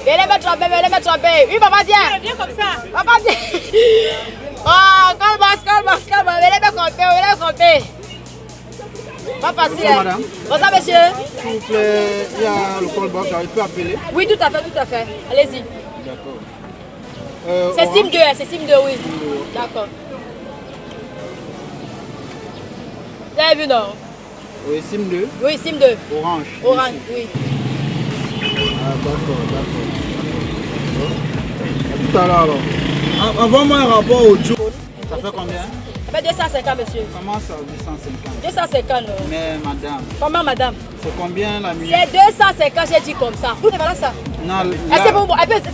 Venez me tromper. Oui, papa, viens. Viens comme ça. Papa, viens. Oh, calme, venez me tromper. Pas facile. Bonjour, madame. Bonsoir, monsieur. S'il vous plaît, il y a le callback, il peut appeler. Oui, tout à fait. Allez-y. D'accord. C'est SIM 2, c'est SIM 2, oui. D'accord. Vous avez vu, non? Oui, SIM 2. Oui, SIM 2. Orange. Orange, Ici. oui. Ah, d'accord. À tout à l'heure alors. Envoie-moi un rapport au jour. Ça fait combien? Ça fait 250, monsieur. Comment ça, 250? 250, non? Mais madame, Comment, madame? c'est combien la nuit? C'est 250, j'ai dit comme ça. Tout est valable ça. Non, C'est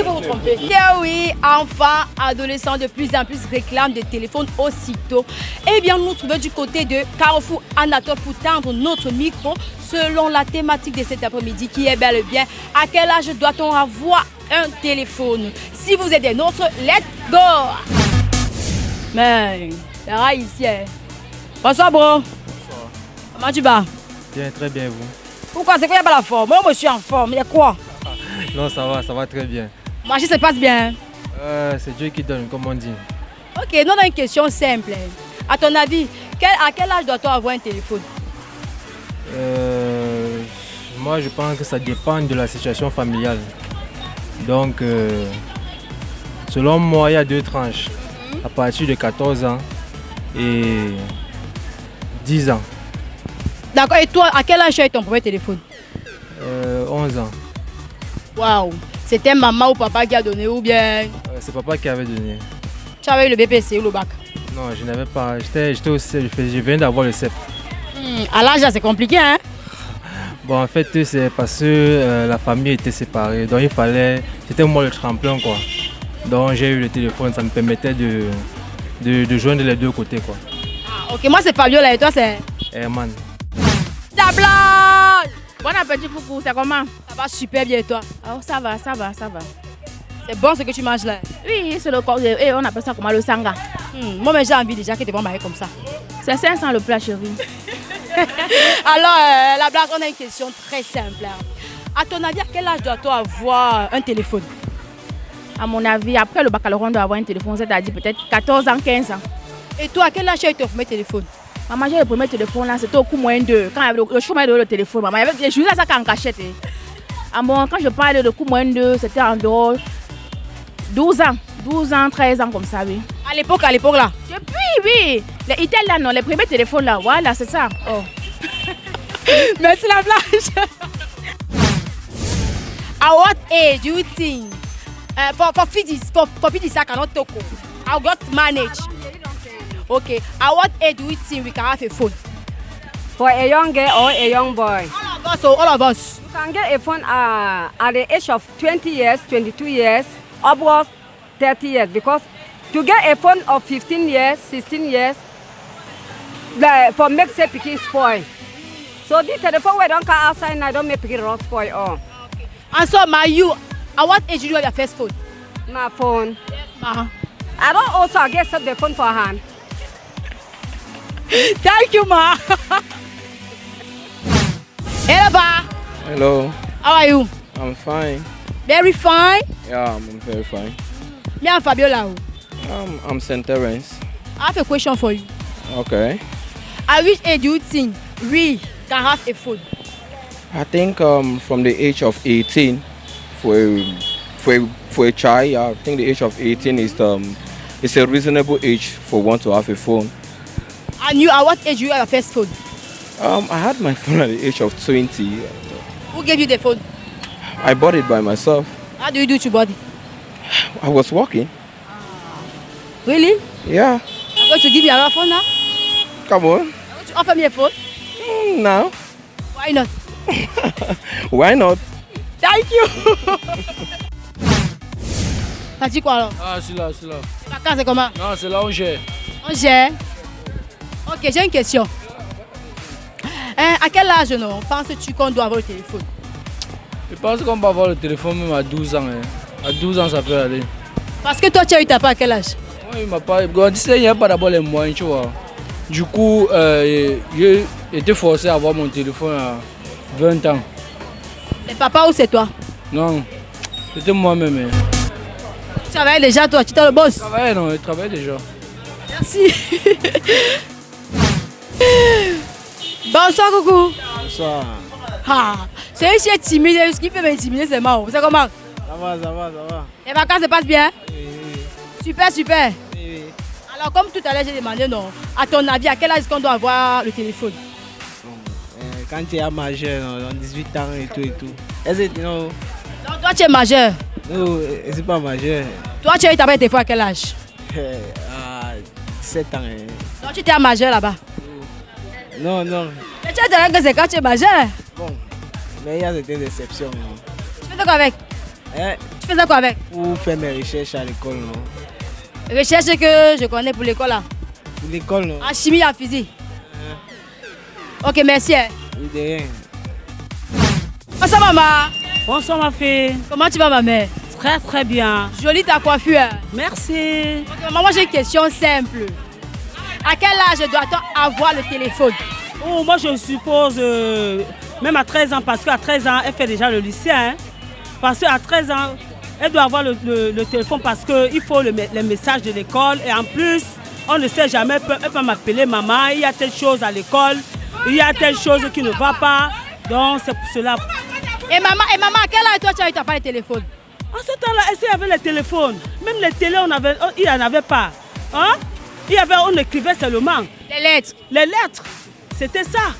pour vous tromper. Oui, enfants, adolescents de plus en plus réclament des téléphones aussitôt. Eh bien, nous nous trouvons du côté de Carrefour Anatole pour tendre notre micro selon la thématique de cet après-midi qui est bel et bien à quel âge doit-on avoir un téléphone? Si vous êtes des nôtres, let's go! Mais, c'est rare ici. Bonsoir, bro. Bonsoir. Comment tu vas? Bien, très bien, vous? Pourquoi? C'est quoi, il n'y a pas la forme? Moi, je suis en forme. Il y a quoi? Non, ça va très bien. Marché se passe bien. C'est Dieu qui donne, comme on dit. Ok, nous on a une question simple. À ton avis, à quel âge doit-on avoir un téléphone? Moi, je pense que ça dépend de la situation familiale. Donc, selon moi, il y a deux tranches. À partir de 14 ans et 10 ans. D'accord, et toi, à quel âge tu as eu ton premier téléphone? 11 ans. Waouh, c'était maman ou papa qui a donné ou bien C'est papa qui avait donné. tu avais eu le BPC ou le bac? Non, je n'avais pas. J'étais au CEP, je viens d'avoir le CEP. À l'âge, là, c'est compliqué, hein? Bon, en fait, c'est parce que la famille était séparée. Donc, il fallait. C'était moi le tremplin, quoi. Donc, j'ai eu le téléphone, ça me permettait de joindre les deux côtés, quoi. Ah, ok, moi, c'est Fabiola et toi, c'est Herman. ta blague! Bon appétit, coucou. C'est comment? Ça va super bien et toi? Oh, ça va. C'est bon ce que tu manges là? Oui, c'est le corps. Et on appelle ça comment? Le sanga. Moi, mais j'ai envie déjà que tu vas marier comme ça. C'est 500 le plat, chérie. Alors, la blague, on a une question très simple. À ton avis, à quel âge doit-on avoir un téléphone? À mon avis, après le baccalauréat, on doit avoir un téléphone, c'est-à-dire peut-être 14 ans, 15 ans. Et toi, à quel âge tu as eu ton premier téléphone? Maman, j'ai le premier téléphone là, c'était au coût moins 2. Quand il y avait le chômage de le téléphone, maman, je jouais à ça en cachette. Ah bon, quand je parle de coût moins 2, c'était environ 12 ans, 13 ans comme ça, oui. À l'époque là? Depuis, oui. Les Italiens, non, les premiers téléphones là, voilà, c'est ça. Oh. Merci la blague. At what age do you think for Fidis I cannot talk? I got manage. Okay. At what age do you think we can have a phone? For a young girl or a young boy, All of us. you can get a phone at the age of 20 years, 22 years, upwards 30 years. Because to get a phone of 15 years, 16 years, for make say picking spoil. So this telephone we don't come outside now, don't make picking run spoil all. And so, you, at what age did you have your first phone? My phone. Ma. I don't also get the phone for hand. Thank you, ma. Hello, ba. Hello, How are you? I'm fine. Very fine. Yeah, I'm very fine. Me and Fabiola. I'm St. Terence. I have a question for you. Okay. At which age do you think we can have a phone? I think from the age of 18 for a child, I think the age of 18 is a reasonable age for one to have a phone. And you, at what age you have your first phone? I had my phone at the age of 20. Who gave you the phone? I bought it by myself. How do you do it to body? I was walking. Really? Yeah. I'm going to give you another phone now. Come on. I'm going to offer me a phone. Now. Why not? Why not? Thank you. T'as dit quoi alors? Ah, c'est là. Les vacances, c'est comment? Non, c'est là où j'ai. On gère. Ok, j'ai une question. À quel âge non, penses-tu qu'on doit avoir le téléphone? Je pense qu'on peut avoir le téléphone même à 12 ans. À 12 ans, ça peut aller. Parce que toi, tu as eu ta part à quel âge? Moi, il m'a pas. Quand il n'y a pas d'abord les moyens, tu vois. Du coup, j'ai été forcé à avoir mon téléphone à 20 ans. C'est papa ou c'est toi? Non, C'était moi-même. Tu travailles déjà toi, tu es le boss. Je travaillais, non, je travaillais déjà. Merci. Bonsoir coucou. Bonsoir. Ah, celui qui est timide, ce qui peut m'intimider, c'est moi. C'est comment? Ça va. Les vacances se passent bien? Oui. Super, super. Oui. Alors comme tout à l'heure j'ai demandé, non, à ton avis, à quel âge est-ce qu'on doit avoir le téléphone? Quand tu es majeur, non, 18 ans et tout. Est-ce que non? Donc toi tu es majeur. Non, c'est pas majeur. Toi tu as eu ta première téléphone à quel âge? À 17 ans. Donc tu étais majeur là-bas. Non. Mais tu as dit que c'est quand tu es majeur. Bon, mais il y a des exceptions. Tu faisais quoi avec? Tu faisais quoi avec? Pour faire mes recherches à l'école, non? Recherche que je connais pour l'école là. Pour l'école, non? En chimie, en physique. Ok, merci. Oui, de rien. Bonsoir maman. Bonsoir ma fille. Comment tu vas ma mère? Très bien. Jolie ta coiffure. Merci. Ok, maman, j'ai une question simple. À quel âge doit-on avoir le téléphone? Oh, moi je suppose, même à 13 ans, parce qu'à 13 ans, elle fait déjà le lycée. Hein? Parce qu'à 13 ans, elle doit avoir le téléphone parce qu'il faut les messages de l'école. Et en plus, on ne sait jamais, elle peut m'appeler maman, il y a telle chose à l'école, il y a telle chose qui ne va pas. Donc c'est pour cela. Et maman, à quel âge toi tu as eu ta part de téléphone? En ce temps-là, il y avait les téléphones. Même les télés, il n'y en avait pas. Hein? On écrivait seulement. Les lettres. Les lettres, c'était ça.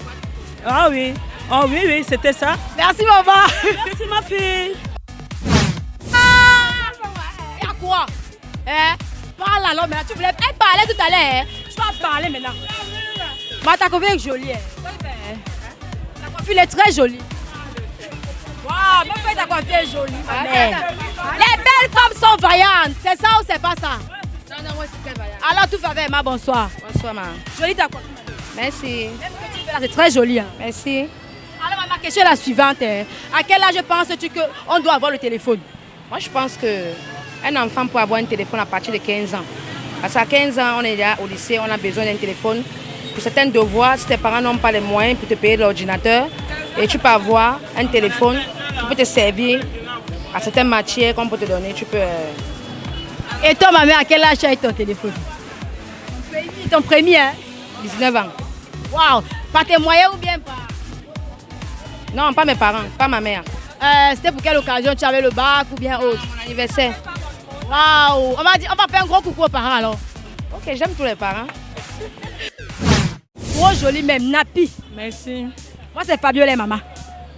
Ah oui, c'était ça. Merci maman. Merci ma fille. Et à quoi? Parle alors maintenant. Tu voulais pas parler tout à l'heure. Tu vas parler maintenant. Ma ta coiffure est jolie. Ta coiffure est très jolie. Waouh, même ta coiffure est jolie. Les belles femmes sont vaillantes. C'est ça ou c'est pas ça? Non, moi c'est très vaillant. Alors tout va bien, ma bonsoir. Bonsoir, maman. Jolie ta coiffure. Merci. Même ce que tu fais là, c'est très joli. Hein. Merci. Alors ma question est la suivante. À quel âge penses-tu qu'on doit avoir le téléphone? Moi, je pense qu'un enfant peut avoir un téléphone à partir de 15 ans. Parce qu'à 15 ans, on est déjà au lycée, on a besoin d'un téléphone. Pour certains devoirs, si tes parents n'ont pas les moyens pour te payer l'ordinateur, et tu peux avoir un téléphone qui peut te servir à certaines matières qu'on peut te donner. Tu peux... Et toi, ma mère, à quel âge tu as eu ton téléphone? Ton premier, hein? 19 ans. Waouh! Pas tes moyens ou bien pas? Non, pas mes parents, pas ma mère. C'était pour quelle occasion? Tu avais le bac ou bien autre? Mon anniversaire. Waouh! On m'a dit, on va faire un gros coucou aux parents alors. Ok, j'aime tous les parents. Trop joli même, Napi. Merci. Moi, c'est Fabiola, maman.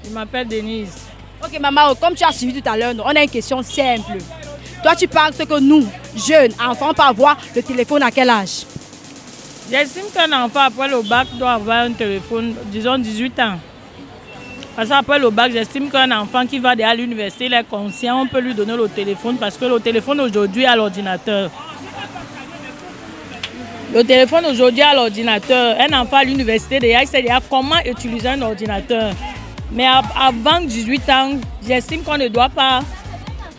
Je m'appelle Denise. Ok, maman, comme tu as suivi tout à l'heure, on a une question simple. Toi, tu penses que nous, jeunes, enfants, peuvent avoir le téléphone à quel âge? J'estime qu'un enfant après le bac doit avoir un téléphone, disons 18 ans. Parce qu'après le bac, j'estime qu'un enfant qui va à l'université, il est conscient, on peut lui donner le téléphone parce que le téléphone aujourd'hui a l'ordinateur. Le téléphone aujourd'hui a l'ordinateur. Un enfant à l'université, déjà, il sait déjà comment utiliser un ordinateur. Mais avant 18 ans, j'estime qu'on ne doit pas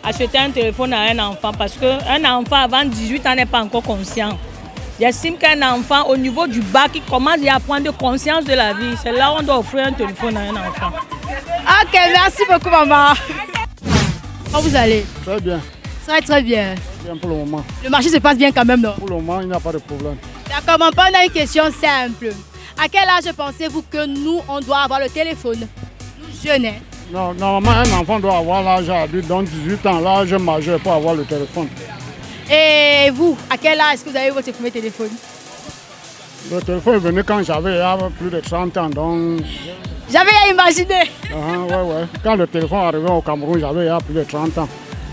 acheter un téléphone à un enfant parce qu'un enfant avant 18 ans n'est pas encore conscient. J'estime qu'un enfant, au niveau du bac, il commence à prendre conscience de la vie. C'est là où on doit offrir un téléphone à un enfant. Ok, merci beaucoup, maman. Comment vous allez? Très bien. Très bien. Bien pour le moment. Le marché se passe bien quand même, non? Pour le moment, il n'y a pas de problème. D'accord, maman, on a une question simple. À quel âge pensez-vous que nous, on doit avoir le téléphone? Nous, jeunes, hein? Non, normalement, un enfant doit avoir l'âge adulte, donc 18 ans, l'âge majeur pour avoir le téléphone. Et vous, à quel âge est-ce que vous avez eu votre premier téléphone? Le téléphone est venu quand j'avais plus de 30 ans, donc... J'avais imaginé. Ouais. Quand le téléphone est arrivé au Cameroun, j'avais plus de 30 ans.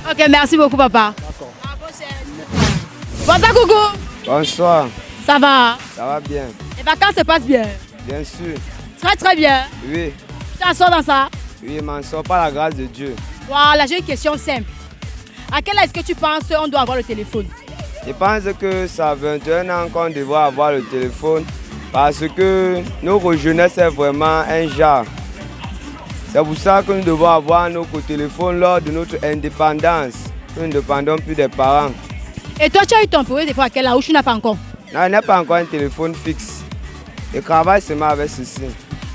Ok, merci beaucoup, papa. D'accord. À la prochaine. Bonsoir, coucou. Bonsoir, Ça va? ça va bien? Les vacances se passent bien? Bien sûr, Très bien. oui, Tu t'en sors dans ça? oui, je m'en sors par la grâce de Dieu. Voilà, j'ai une question simple. À quel âge est-ce que tu penses qu'on doit avoir le téléphone? Je pense que c'est à 21 ans qu'on devrait avoir le téléphone parce que notre jeunesse est vraiment un genre. C'est pour ça que nous devons avoir notre téléphone lors de notre indépendance. Nous ne dépendons plus des parents. Et toi, tu as eu ton premier téléphone à quel âge ou tu n'as pas encore? Non, il n'y a pas encore un téléphone fixe. Je travaille seulement avec ceci.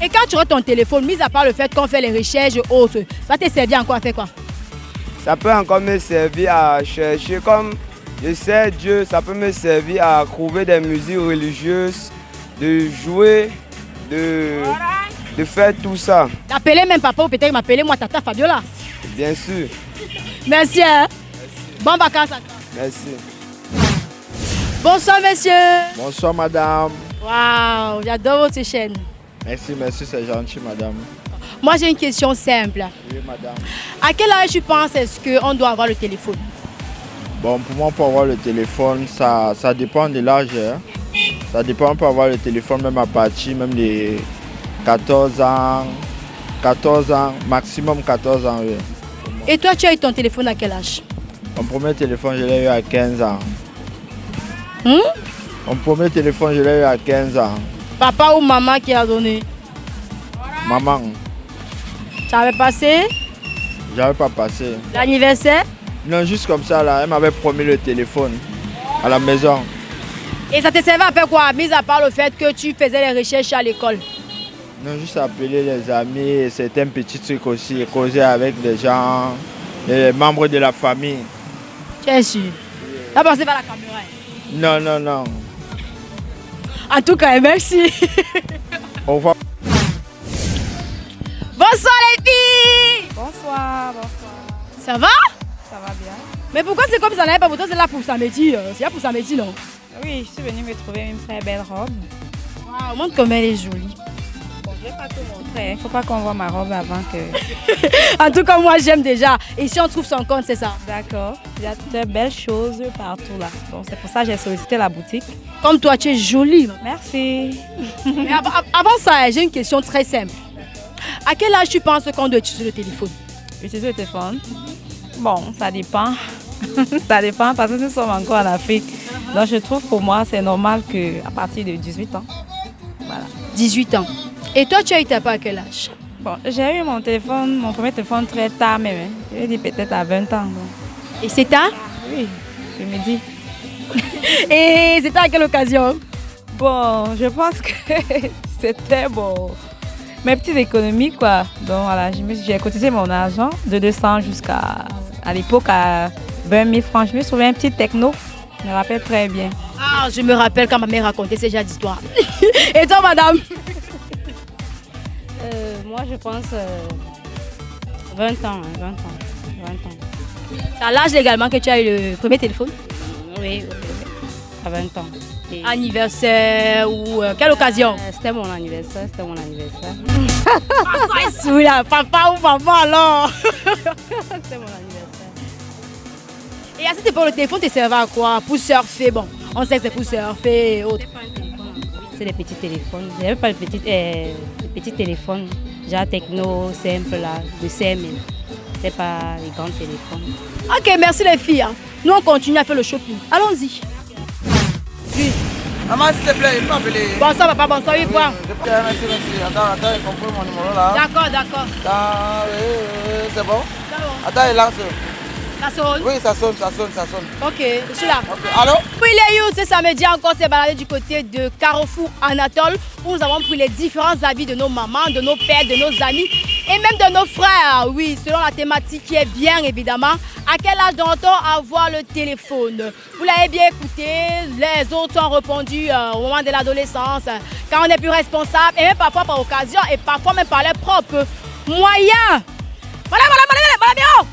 Et quand tu auras ton téléphone, mis à part le fait qu'on fait les recherches et autres, ça te servir encore à faire quoi? ça peut encore me servir à chercher. Comme je sais Dieu, ça peut me servir à trouver des musiques religieuses, de jouer, de faire tout ça. T'appeler même papa ou peut-être m'appeler moi Tata Fabiola. Bien sûr. Merci. Hein? Bon vacances. Merci. Bonsoir monsieur. Bonsoir madame. Waouh, j'adore votre chaîne. Merci, c'est gentil madame. Moi j'ai une question simple. Oui madame. À quel âge tu penses est-ce qu'on doit avoir le téléphone? Bon, pour moi, pour avoir le téléphone, ça dépend de l'âge. Hein. Ça dépend, on peut avoir le téléphone même à partir même de 14 ans, maximum 14 ans. Oui. Et toi, tu as eu ton téléphone à quel âge? Mon premier téléphone, je l'ai eu à 15 ans. Mon premier téléphone, je l'ai eu à 15 ans. Papa ou maman qui a donné? Maman. Ça avait passé? J'avais pas passé. L'anniversaire? Non, juste comme ça, là, elle m'avait promis le téléphone à la maison. Et ça te servait à faire quoi, mis à part le fait que tu faisais les recherches à l'école? Non, juste appeler les amis et certains petits trucs aussi, causer avec les gens, les membres de la famille. Tu es sûr? T'as pensé vers la caméra? Non, non, non. En tout cas, merci. Au revoir. Bonsoir les filles. Bonsoir. Ça va? Ça va bien. Mais pourquoi c'est comme ça n'avait pas pour toi, c'est là pour samedi? C'est là pour samedi, non? Oui, je suis venue me trouver une très belle robe. Waouh, montre comme elle est jolie. Bon, je ne vais pas tout montrer. Il ne faut pas qu'on voit ma robe avant que... En tout cas, moi j'aime déjà. Et si on trouve son compte, c'est ça? D'accord. Il y a de belles choses partout là. Donc c'est pour ça que j'ai sollicité la boutique. Comme toi, tu es jolie. Merci. Mais avant ça, j'ai une question très simple. À quel âge tu penses qu'on doit utiliser le téléphone? Utiliser le téléphone? Bon, ça dépend. Ça dépend parce que nous sommes encore en Afrique. Donc je trouve pour moi c'est normal qu'à partir de 18 ans. Voilà. 18 ans. Et toi tu as eu ta part à quel âge? Bon, j'ai eu mon premier téléphone très tard même. Je dit peut-être à 20 ans. Donc. Et c'est tard? Oui, je me dis. Et c'était à quelle occasion? Bon, je pense que c'était bon. Mes petites économies quoi. Donc voilà, j'ai cotisé mon argent de 200 jusqu'à l'époque à 20 000 francs. Je me souviens un petit techno. Je me rappelle très bien. Ah, je me rappelle quand ma mère racontait ce genre d'histoire. Et toi, madame? Moi, je pense 20 ans. C'est à l'âge légalement que tu as eu le premier téléphone? Oui, à 20 ans. Et anniversaire ou quelle occasion? C'était mon anniversaire. Ah, ça est là, papa ou maman alors? C'était mon anniversaire. Et à cette époque, le téléphone te servait à quoi? Pour surfer? Bon, on sait que c'est pour surfer et autres. C'est des petits téléphones. Je n'avais pas de petits téléphones. Genre techno, simple là, de CML. C'est pas les grands téléphones. Ok, merci les filles. Nous, on continue à faire le shopping. Allons-y. Oui. Maman, s'il te plaît, il peut appeler. Bonsoir, papa, bonsoir, oui, quoi? Merci. Attends, il comprend mon numéro là. D'accord. C'est bon? Attends, il lance. Ça sonne? Oui, ça sonne. Ok, je suis là. Okay. Allô? Oui, les youths, ce samedi encore, c'est baladé du côté de Carrefour Anatole où nous avons pris les différents avis de nos mamans, de nos pères, de nos amis et même de nos frères. Oui, selon la thématique qui est bien évidemment, à quel âge doit-on avoir le téléphone? Vous l'avez bien écouté, les autres ont répondu au moment de l'adolescence, quand on est plus responsable et même parfois par occasion et parfois même par les propres moyens. Voilà, bien haut.